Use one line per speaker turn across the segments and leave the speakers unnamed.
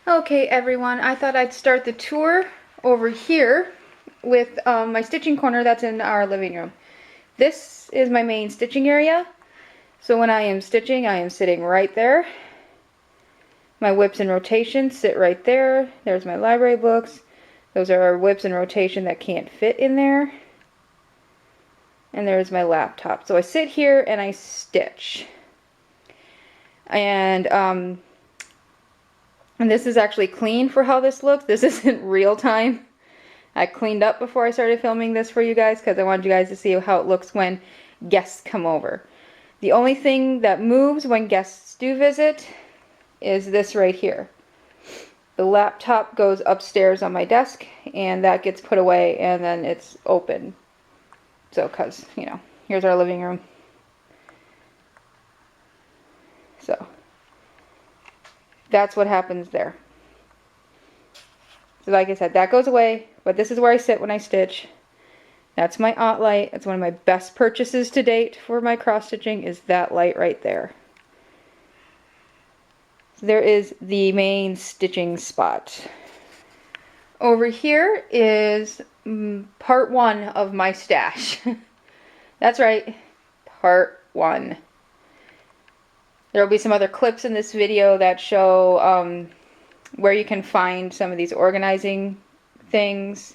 Okay everyone, I thought I'd start the tour over here with my stitching corner that's in our living room. This is my main stitching area, so when I am stitching I am sitting right there. My whips in rotation sit right there. There's my library books. Those are our whips in rotation that can't fit in there. And there's my laptop. So I sit here and I stitch. And this is actually clean for how this looks. This isn't real time. I cleaned up before I started filming this for you guys because I wanted you guys to see how it looks when guests come over. The only thing that moves when guests do visit is this right here. The laptop goes upstairs on my desk and that gets put away and then it's open. So, cause, you know, here's our living room. So, that's what happens there. So like I said, that goes away, but this is where I sit when I stitch. That's my aunt light. It's one of my best purchases to date for my cross stitching is that light right there. So there is the main stitching spot. Over here is part one of my stash. That's right, part one. There will be some other clips in this video that show where you can find some of these organizing things.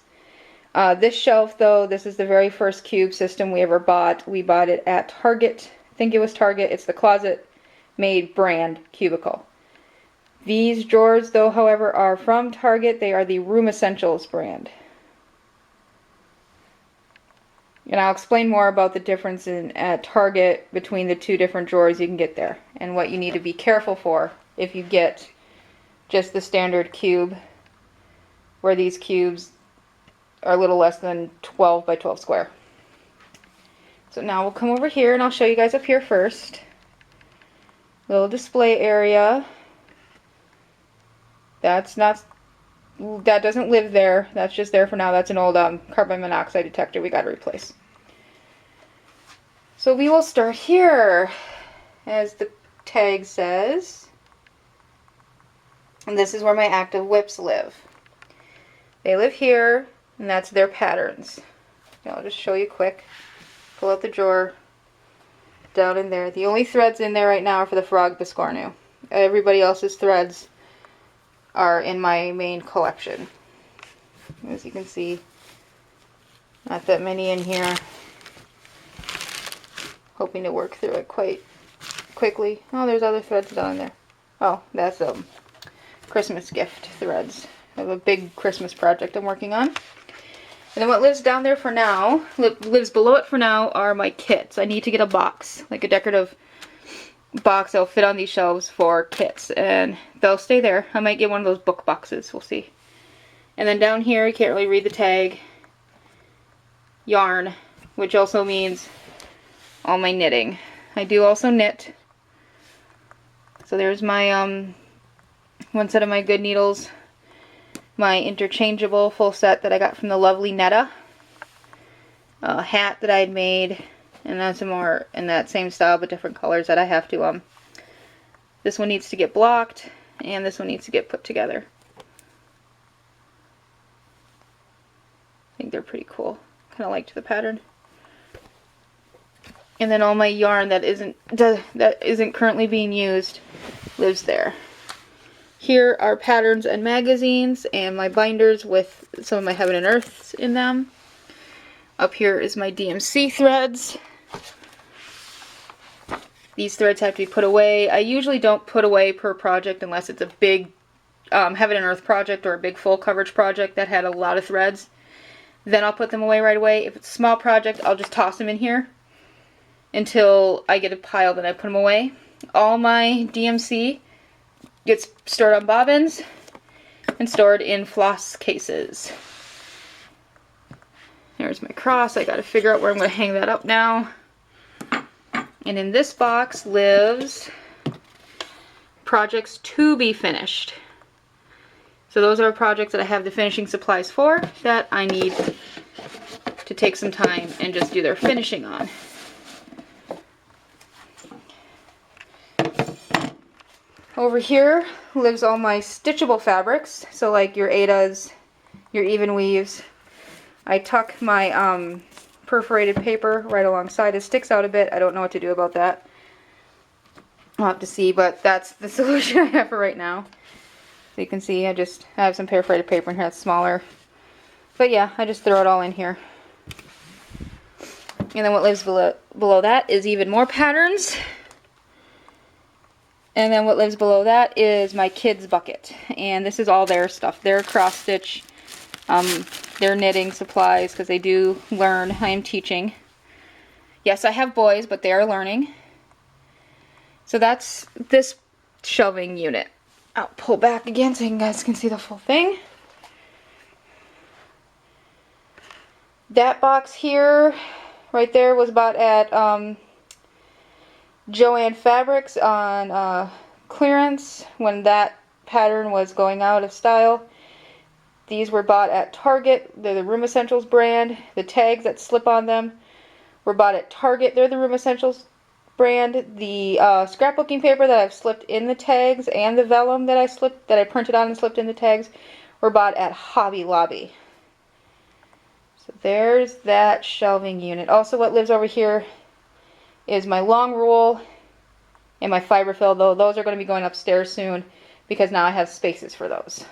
This shelf though, this is the very first cube system we ever bought. We bought it at Target. I think it was Target. It's the Closet Made brand cubicle. These drawers though, however, are from Target. They are the Room Essentials brand. And I'll explain more about the difference at Target between the two different drawers you can get there and what you need to be careful for if you get just the standard cube, where these cubes are a little less than 12 by 12 square. So now we'll come over here and I'll show you guys up here first. Little display area. That doesn't live there. That's just there for now. That's an old carbon monoxide detector we got to replace. So we will start here, as the tag says. And this is where my active whips live. They live here, and that's their patterns. Now I'll just show you quick. Pull out the drawer. Down in there. The only threads in there right now are for the Frog Biscornu. Everybody else's threads are in my main collection. As you can see, not that many in here. Hoping to work through it quite quickly. Oh, there's other threads down there. Oh, that's Christmas gift threads. I have a big Christmas project I'm working on. And then what lives down there for now, lives below it for now, are my kits. I need to get a box, like a decorative box that'll fit on these shelves for kits, and they'll stay there. I might get one of those book boxes, we'll see. And then down here, you can't really read the tag, yarn, which also means all my knitting. I do also knit. So there's my one set of my good needles, my interchangeable full set that I got from the lovely Netta, a hat that I had made, and then some more in that same style but different colors that I have to, this one needs to get blocked, and this one needs to get put together. I think they're pretty cool. Kind of liked the pattern. And then all my yarn that isn't currently being used lives there. Here are patterns and magazines and my binders with some of my Heaven and Earths in them. Up here is my DMC threads. These threads have to be put away. I usually don't put away per project unless it's a big Heaven and Earth project or a big full coverage project that had a lot of threads. Then I'll put them away right away. If it's a small project, I'll just toss them in here until I get a pile, then I put them away. All my DMC gets stored on bobbins and stored in floss cases. There's my cross. I gotta figure out where I'm gonna hang that up now. And in this box lives projects to be finished. So those are projects that I have the finishing supplies for that I need to take some time and just do their finishing on. Over here lives all my stitchable fabrics. So like your Aidas, your even weaves. I tuck my perforated paper right alongside. It sticks out a bit. I don't know what to do about that. I'll have to see, but that's the solution I have for right now. So you can see I have some perforated paper in here that's smaller. But yeah, I just throw it all in here. And then what lives below that is even more patterns. And then what lives below that is my kids' bucket. And this is all their stuff. Their cross stitch, their knitting supplies, because they do learn. I am teaching. Yes, I have boys, but they are learning. So that's this shelving unit. I'll pull back again so you guys can see the full thing. That box here, right there, was bought at Joann Fabrics on clearance when that pattern was going out of style. These were bought at Target. They're the Room Essentials brand. The tags that slip on them were bought at Target. They're the Room Essentials brand. The scrapbooking paper that I've slipped in the tags and the vellum that I printed on and slipped in the tags were bought at Hobby Lobby. So there's that shelving unit. Also, what lives over here is my long rule and my fiberfill, though those are going to be going upstairs soon because now I have spaces for those.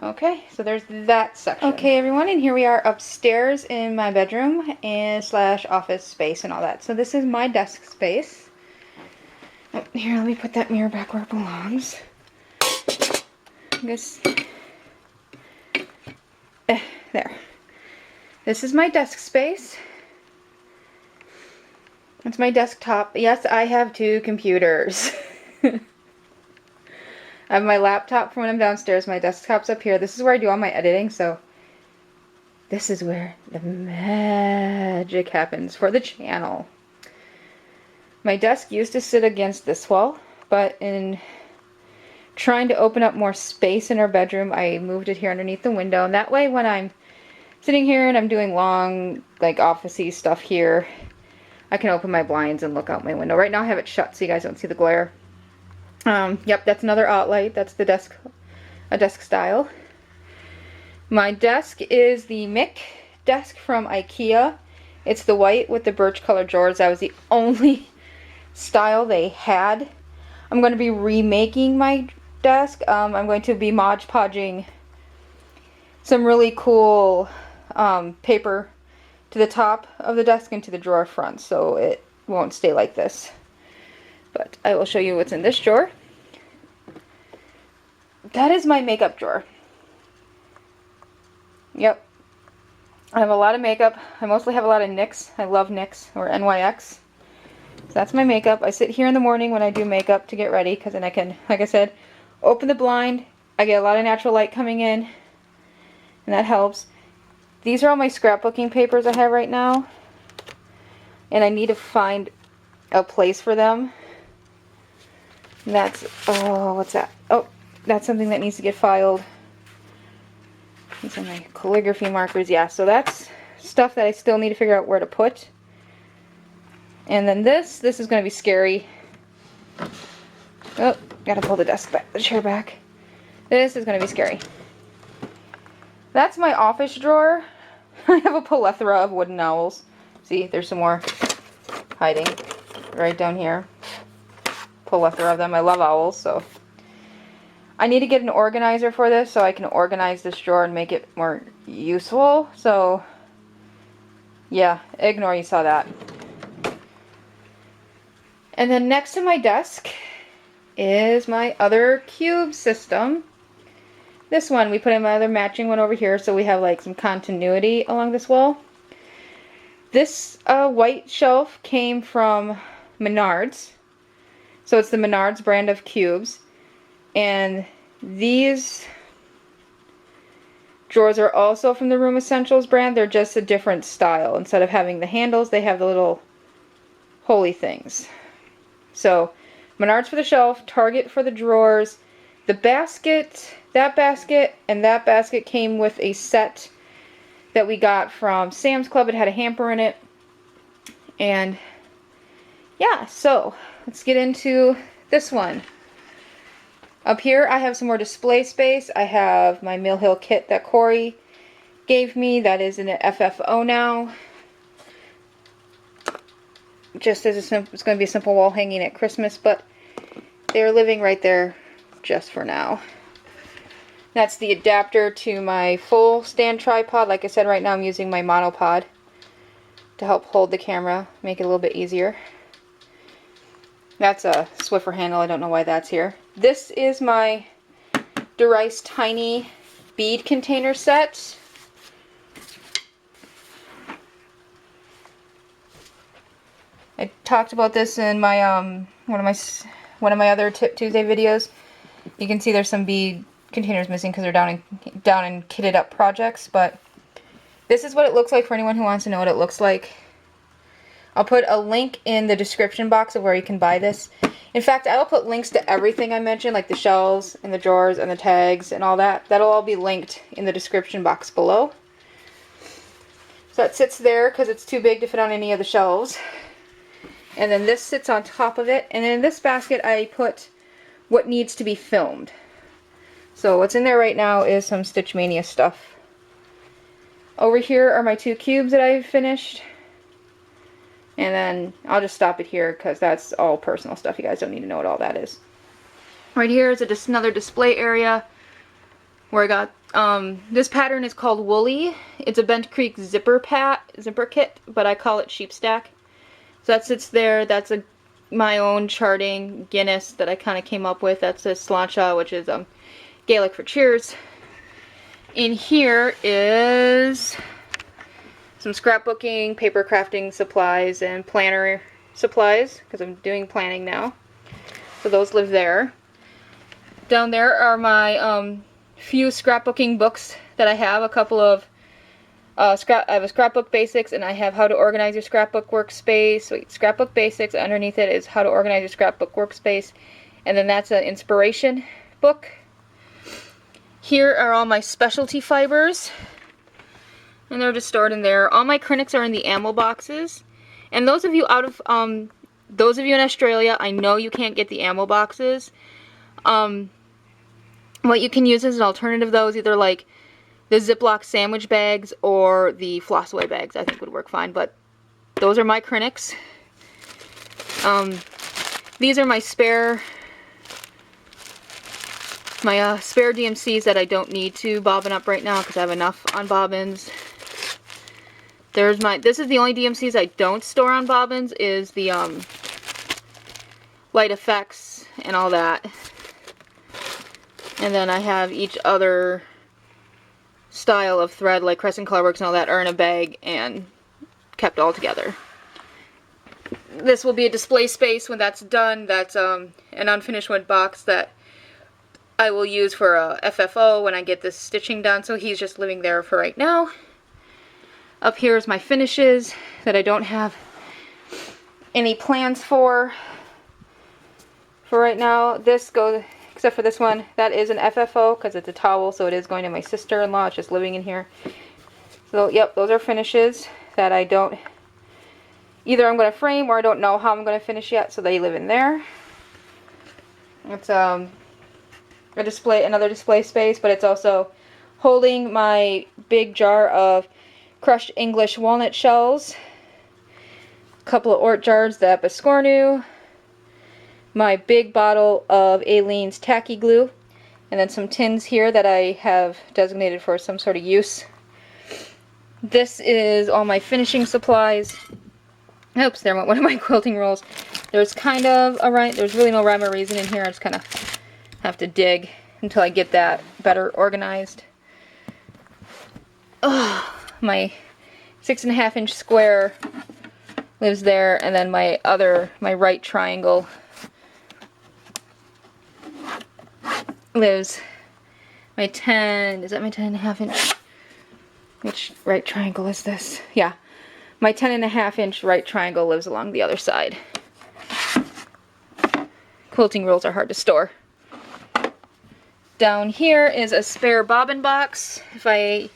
Okay, so there's that section. Okay, everyone, and here we are upstairs in my bedroom and slash office space and all that. So this is my desk space. Oh, here, let me put that mirror back where it belongs. I guess. There. This is my desk space. It's my desktop. Yes, I have two computers. I have my laptop for when I'm downstairs. My desktop's up here. This is where I do all my editing, so this is where the magic happens for the channel. My desk used to sit against this wall, but in trying to open up more space in our bedroom, I moved it here underneath the window. And that way, when I'm sitting here and I'm doing long, like, office-y stuff here, I can open my blinds and look out my window. Right now I have it shut so you guys don't see the glare. Yep, that's another outlight. That's the desk, a desk style. My desk is the Mick desk from IKEA. It's the white with the birch colored drawers. That was the only style they had. I'm going to be remaking my desk. I'm going to be Mod Podging some really cool paper to the top of the desk and to the drawer front, so it won't stay like this. But I will show you what's in this drawer. That is my makeup drawer. Yep. I have a lot of makeup. I mostly have a lot of NYX. I love NYX, or NYX. So that's my makeup. I sit here in the morning when I do makeup to get ready, because then I can, like I said, open the blind. I get a lot of natural light coming in, and that helps. These are all my scrapbooking papers I have right now, and I need to find a place for them. And that's, oh, what's that? Oh, that's something that needs to get filed. These are my calligraphy markers. Yeah, so that's stuff that I still need to figure out where to put. And then this is going to be scary. Oh, gotta pull the chair back. This is going to be scary. That's my office drawer. I have a plethora of wooden owls. See, there's some more hiding right down here. Plethora of them. I love owls, so I need to get an organizer for this so I can organize this drawer and make it more useful. So yeah, ignore you saw that. And then next to my desk is my other cube system. This one, we put another matching one over here so we have like some continuity along this wall. This white shelf came from Menards. So it's the Menards brand of cubes. And these drawers are also from the Room Essentials brand. They're just a different style. Instead of having the handles, they have the little holy things. So Menards for the shelf, Target for the drawers. The basket, that basket, and that basket came with a set that we got from Sam's Club. It had a hamper in it. And yeah, so let's get into this one. Up here I have some more display space. I have my Mill Hill kit that Corey gave me. That is in an FFO now. Just as it's going to be a simple wall hanging at Christmas, but they're living right there just for now. That's the adapter to my full stand tripod. Like I said, right now I'm using my monopod to help hold the camera, make it a little bit easier. That's a Swiffer handle. I don't know why that's here. This is my DeRice tiny bead container set. I talked about this in my one of my other Tip Tuesday videos. You can see there's some bead containers missing because they're down in kitted up projects, but this is what it looks like for anyone who wants to know what it looks like. I'll put a link in the description box of where you can buy this. In fact, I will put links to everything I mentioned, like the shelves and the drawers and the tags and all that. That'll all be linked in the description box below. So that sits there because it's too big to fit on any of the shelves. And then this sits on top of it. And in this basket I put what needs to be filmed. So what's in there right now is some Stitch Mania stuff. Over here are my 2 cubes that I've finished. And then I'll just stop it here because that's all personal stuff. You guys don't need to know what all that is. Right here is just another display area where I got, this pattern is called Woolly. It's a Bent Creek zipper kit, but I call it Sheep Stack. So that sits there. That's my own charting Guinness that I kind of came up with. That's a Sláinte, which is Gaelic for cheers. In here is some scrapbooking, paper crafting supplies, and planner supplies, because I'm doing planning now. So those live there. Down there are my few scrapbooking books that I have. A couple of I have a Scrapbook Basics, and I have How to Organize Your Scrapbook Workspace. Wait, Scrapbook Basics. Underneath it is How to Organize Your Scrapbook Workspace, and then that's an inspiration book. Here are all my specialty fibers, and they're just stored in there. All my Crinics are in the ammo boxes, and those of you those of you in Australia, I know you can't get the ammo boxes. What you can use as an alternative, though, is either like the Ziploc sandwich bags or the floss away bags. I think would work fine, but those are my Crinics. These are my spare DMCs that I don't need to bobbin up right now because I have enough on bobbins. This is the only DMCs I don't store on bobbins, is the light effects and all that. And then I have each other style of thread, like Crescent Colorworks and all that, are in a bag and kept all together. This will be a display space when that's done. That's an unfinished wood box that I will use for a FFO when I get this stitching done, so he's just living there for right now. Up here is my finishes that I don't have any plans for right now. This goes, except for this one, that is an FFO because it's a towel, so it is going to my sister-in-law. It's just living in here. So, yep, those are finishes that I don't, either I'm going to frame or I don't know how I'm going to finish yet, so they live in there. It's another display space, but it's also holding my big jar of crushed English walnut shells, a couple of Ort jars that Biscornu, my big bottle of Aleene's tacky glue, and then some tins here that I have designated for some sort of use. This is all my finishing supplies. Oops, there went one of my quilting rolls. There's there's really no rhyme or reason in here. I just kind of have to dig until I get that better organized. Oh, my 6.5 inch square lives there, and then my right triangle lives, my 10.5 inch, which right triangle is this? Yeah, my 10.5 inch right triangle lives along the other side. Quilting rolls are hard to store. Down here is a spare bobbin box if I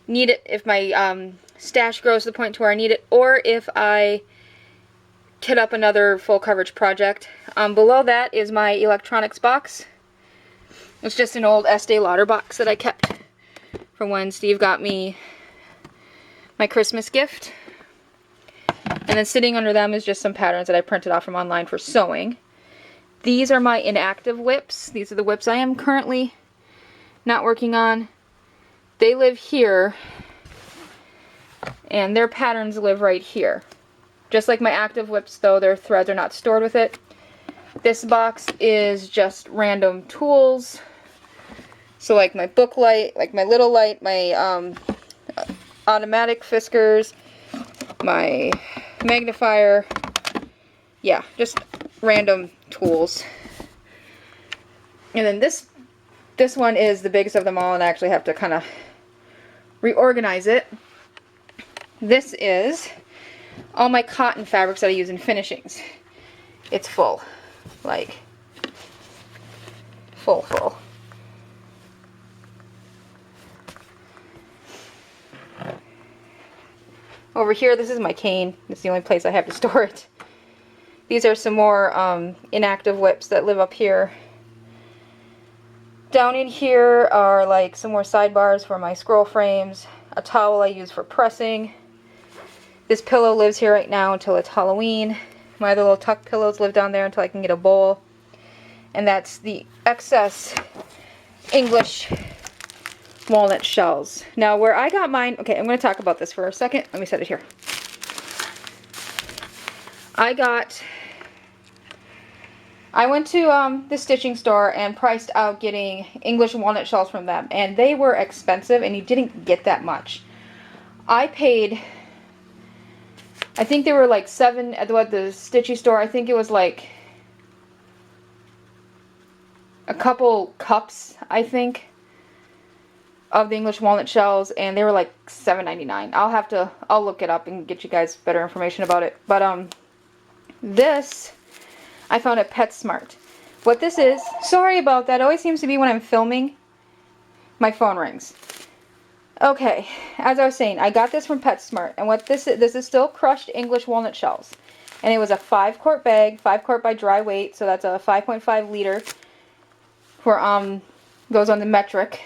need it, if my stash grows to the point to where I need it, or if I kit up another full coverage project. Below that is my electronics box. It's just an old Estee Lauder box that I kept from when Steve got me my Christmas gift. And then sitting under them is just some patterns that I printed off from online for sewing. These are my Inactive whips. These are the whips I am currently not working on. They live here, and their patterns live right here. Just like my Active whips, though, their threads are not stored with it. This box is just random tools. So like my book light, like my little light, my automatic Fiskars, my magnifier. Yeah, just random tools. And then this one is the biggest of them all, and I actually have to kind of reorganize it. This is all my cotton fabrics that I use in finishings. It's full. Like, full. Over here, this is my cane. It's the only place I have to store it. These are some more Inactive whips that live up here. Down in here are like some more sidebars for my scroll frames, a towel I use for pressing. This pillow lives here right now until it's Halloween. My other little tuck pillows live down there until I can get a bowl. And that's the excess English walnut shells. Now where I got mine, okay, I'm going to talk about this for a second. Let me set it here. I went to the stitching store and priced out getting English walnut shells from them, and they were expensive, and you didn't get that much. I paid, I think they were like $7 at the stitchy store. I think it was like a couple cups, I think, of the English walnut shells, and they were like $7.99. I'll look it up and get you guys better information about it. But this I found at PetSmart. What this is, sorry about that, it always seems to be when I'm filming, my phone rings. Okay, as I was saying, I got this from PetSmart, and what this is still crushed English walnut shells. And it was a 5-quart bag, 5 quart by dry weight, so that's a 5.5 liter for, goes on the metric.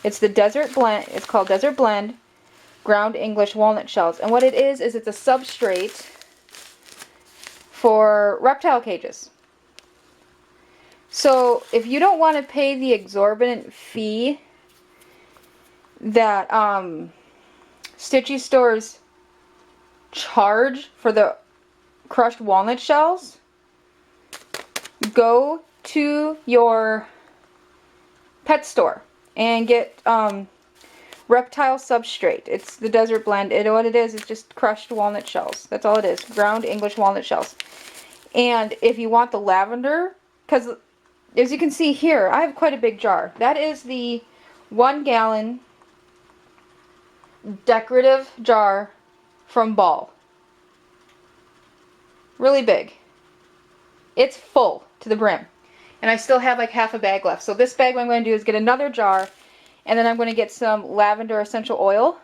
It's the Desert Blend, it's called Desert Blend Ground English Walnut Shells. And what it is it's a substrate for reptile cages. So if you don't want to pay the exorbitant fee that stitchy stores charge for the crushed walnut shells, go to your pet store and get reptile substrate. It's the Desert Blend. What it is just crushed walnut shells. That's all it is. Ground English walnut shells. And if you want the lavender, because as you can see here, I have quite a big jar. That is the 1 gallon decorative jar from Ball. Really big. It's full to the brim. And I still have like half a bag left. So this bag, what I'm going to do is get another jar, and then I'm going to get some lavender essential oil.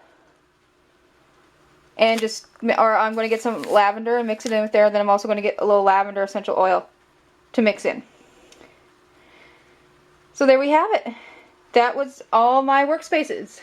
And I'm going to get some lavender and mix it in with there. Then I'm also going to get a little lavender essential oil to mix in. So there we have it. That was all my workspaces.